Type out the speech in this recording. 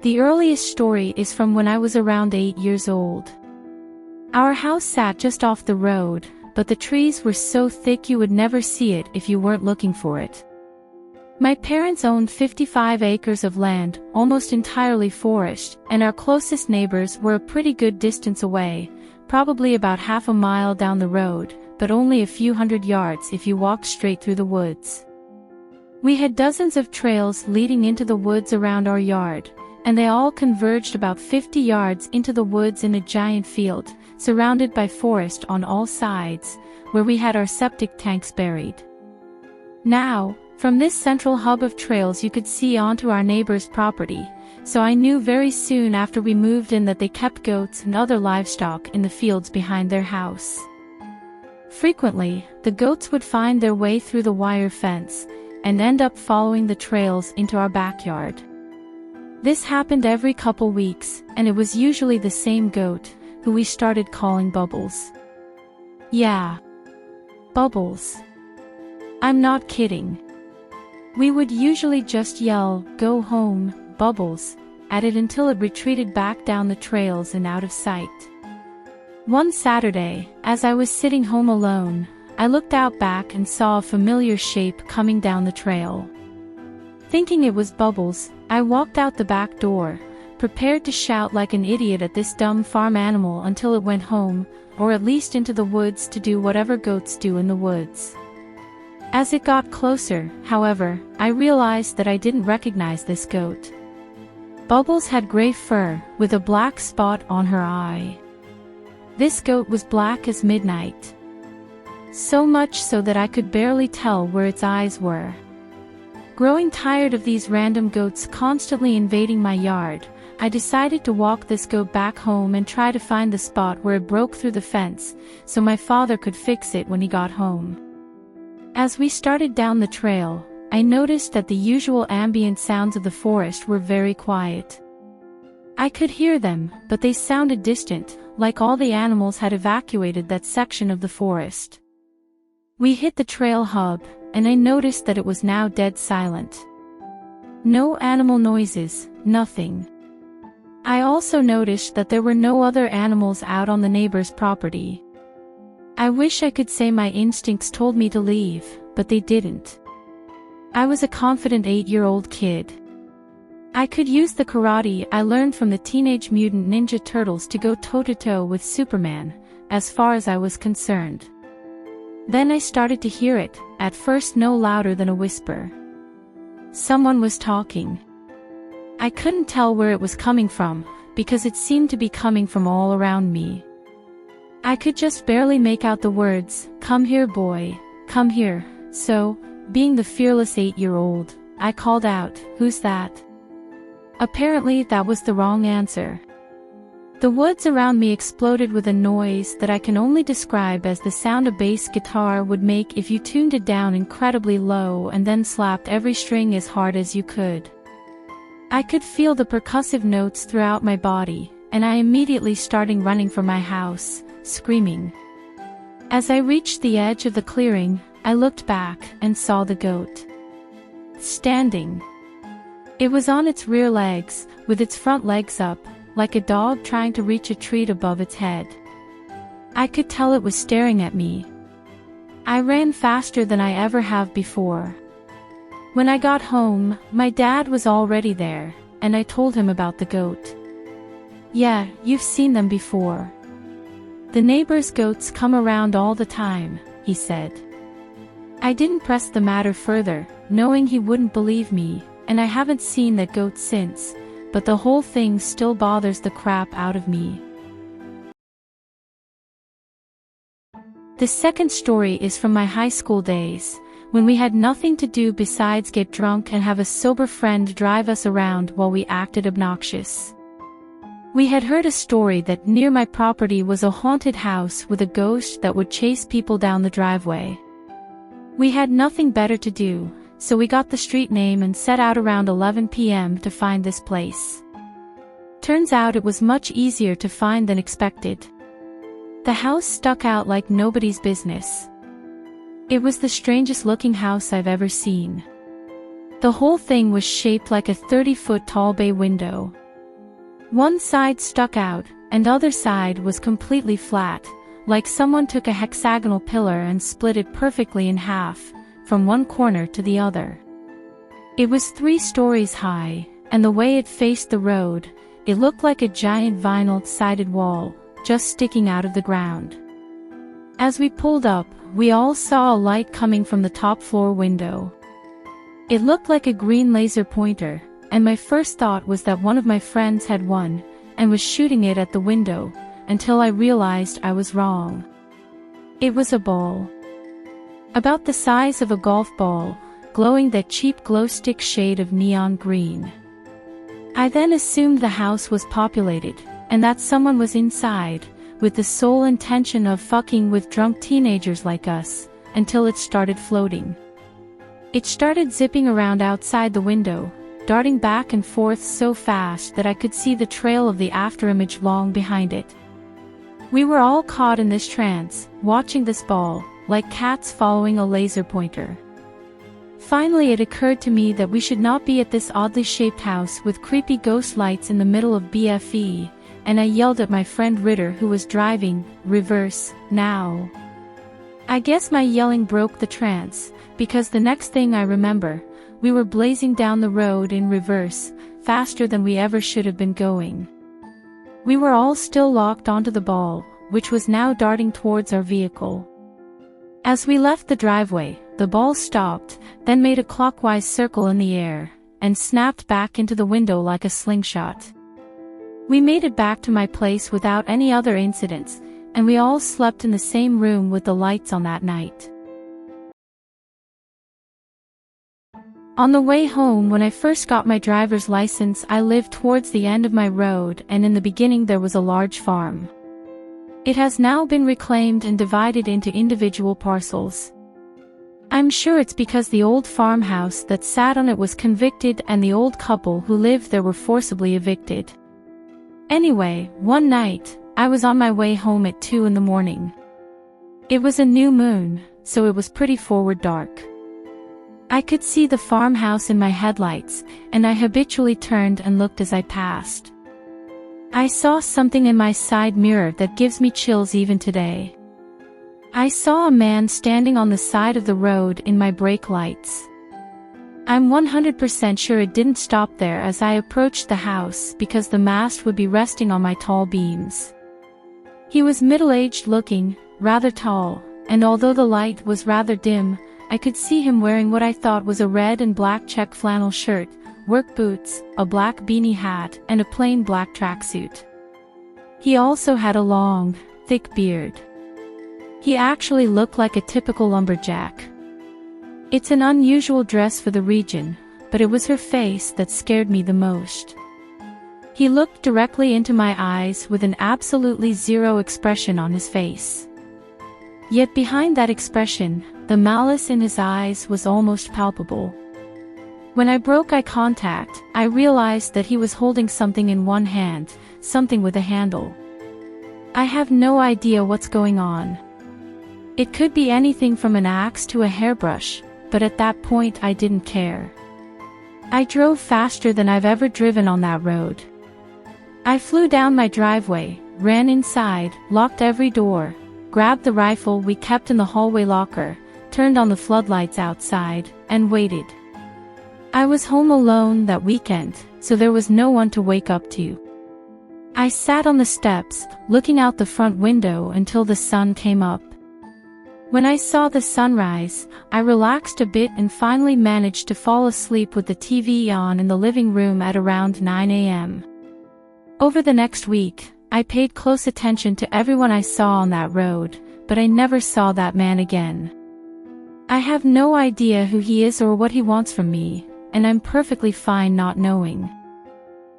The earliest story is from when I was around 8 years old. Our house sat just off the road, but the trees were so thick you would never see it if you weren't looking for it. My parents owned 55 acres of land, almost entirely forest, and our closest neighbors were a pretty good distance away, probably about half a mile down the road, but only a few hundred yards if you walked straight through the woods. We had dozens of trails leading into the woods around our yard, and they all converged about 50 yards into the woods in a giant field, surrounded by forest on all sides, where we had our septic tanks buried. Now, from this central hub of trails you could see onto our neighbor's property, so I knew very soon after we moved in that they kept goats and other livestock in the fields behind their house. Frequently, the goats would find their way through the wire fence, and end up following the trails into our backyard. This happened every couple weeks, and it was usually the same goat, who we started calling Bubbles. Yeah. Bubbles. I'm not kidding. We would usually just yell, "Go home, Bubbles," at it until it retreated back down the trails and out of sight. One Saturday, as I was sitting home alone, I looked out back and saw a familiar shape coming down the trail. Thinking it was Bubbles, I walked out the back door, prepared to shout like an idiot at this dumb farm animal until it went home, or at least into the woods to do whatever goats do in the woods. As it got closer, however, I realized that I didn't recognize this goat. Bubbles had gray fur, with a black spot on her eye. This goat was black as midnight. So much so that I could barely tell where its eyes were. Growing tired of these random goats constantly invading my yard, I decided to walk this goat back home and try to find the spot where it broke through the fence, so my father could fix it when he got home. As we started down the trail, I noticed that the usual ambient sounds of the forest were very quiet. I could hear them, but they sounded distant, like all the animals had evacuated that section of the forest. We hit the trail hub, and I noticed that it was now dead silent. No animal noises, nothing. I also noticed that there were no other animals out on the neighbor's property. I wish I could say my instincts told me to leave, but they didn't. I was a confident 8-year-old kid. I could use the karate I learned from the Teenage Mutant Ninja Turtles to go toe-to-toe with Superman, as far as I was concerned. Then I started to hear it, at first no louder than a whisper. Someone was talking. I couldn't tell where it was coming from, because it seemed to be coming from all around me. I could just barely make out the words, "Come here, boy, come here." So, being the fearless 8-year-old, I called out, "Who's that?" Apparently that was the wrong answer. The woods around me exploded with a noise that I can only describe as the sound a bass guitar would make if you tuned it down incredibly low and then slapped every string as hard as you could. I could feel the percussive notes throughout my body, and I immediately started running from my house, screaming. As I reached the edge of the clearing, I looked back and saw the goat. Standing. It was on its rear legs, with its front legs up, like a dog trying to reach a treat above its head. I could tell it was staring at me. I ran faster than I ever have before. When I got home, my dad was already there, and I told him about the goat. "Yeah, you've seen them before. The neighbor's goats come around all the time," he said. I didn't press the matter further, knowing he wouldn't believe me, and I haven't seen that goat since, but the whole thing still bothers the crap out of me. The second story is from my high school days, when we had nothing to do besides get drunk and have a sober friend drive us around while we acted obnoxious. We had heard a story that near my property was a haunted house with a ghost that would chase people down the driveway. We had nothing better to do, so we got the street name and set out around 11 p.m. to find this place. Turns out it was much easier to find than expected. The house stuck out like nobody's business. It was the strangest looking house I've ever seen. The whole thing was shaped like a 30-foot tall bay window, One side stuck out, and other side was completely flat, like someone took a hexagonal pillar and split it perfectly in half, from one corner to the other. It was 3 stories high, and the way it faced the road, it looked like a giant vinyl-sided wall, just sticking out of the ground. As we pulled up, we all saw a light coming from the top floor window. It looked like a green laser pointer, and my first thought was that one of my friends had one, and was shooting it at the window, until I realized I was wrong. It was a ball. About the size of a golf ball, glowing that cheap glow-stick shade of neon green. I then assumed the house was populated, and that someone was inside, with the sole intention of fucking with drunk teenagers like us, until it started floating. It started zipping around outside the window, darting back and forth so fast that I could see the trail of the afterimage long behind it. We were all caught in this trance, watching this ball, like cats following a laser pointer. Finally it occurred to me that we should not be at this oddly shaped house with creepy ghost lights in the middle of BFE, and I yelled at my friend Ritter who was driving, "Reverse, now." I guess my yelling broke the trance, because the next thing I remember, we were blazing down the road in reverse, faster than we ever should have been going. We were all still locked onto the ball, which was now darting towards our vehicle. As we left the driveway, the ball stopped, then made a clockwise circle in the air, and snapped back into the window like a slingshot. We made it back to my place without any other incidents, and we all slept in the same room with the lights on that night. On the way home, when I first got my driver's license, I lived towards the end of my road, and in the beginning there was a large farm. It has now been reclaimed and divided into individual parcels. I'm sure it's because the old farmhouse that sat on it was convicted and the old couple who lived there were forcibly evicted. Anyway, one night, I was on my way home at 2 in the morning. It was a new moon, so it was pretty forward dark. I could see the farmhouse in my headlights, and I habitually turned and looked as I passed. I saw something in my side mirror that gives me chills even today. I saw a man standing on the side of the road in my brake lights. I'm 100% sure it didn't stop there as I approached the house because the mast would be resting on my tall beams. He was middle-aged looking, rather tall, and although the light was rather dim, I could see him wearing what I thought was a red and black check flannel shirt, work boots, a black beanie hat, and a plain black tracksuit. He also had a long, thick beard. He actually looked like a typical lumberjack. It's an unusual dress for the region, but it was her face that scared me the most. He looked directly into my eyes with an absolutely zero expression on his face. Yet behind that expression, the malice in his eyes was almost palpable. When I broke eye contact, I realized that he was holding something in one hand, something with a handle. I have no idea what's going on. It could be anything from an axe to a hairbrush, but at that point I didn't care. I drove faster than I've ever driven on that road. I flew down my driveway, ran inside, locked every door, grabbed the rifle we kept in the hallway locker, turned on the floodlights outside, and waited. I was home alone that weekend, so there was no one to wake up to. I sat on the steps, looking out the front window until the sun came up. When I saw the sunrise, I relaxed a bit and finally managed to fall asleep with the TV on in the living room at around 9 a.m. Over the next week, I paid close attention to everyone I saw on that road, but I never saw that man again. I have no idea who he is or what he wants from me, and I'm perfectly fine not knowing.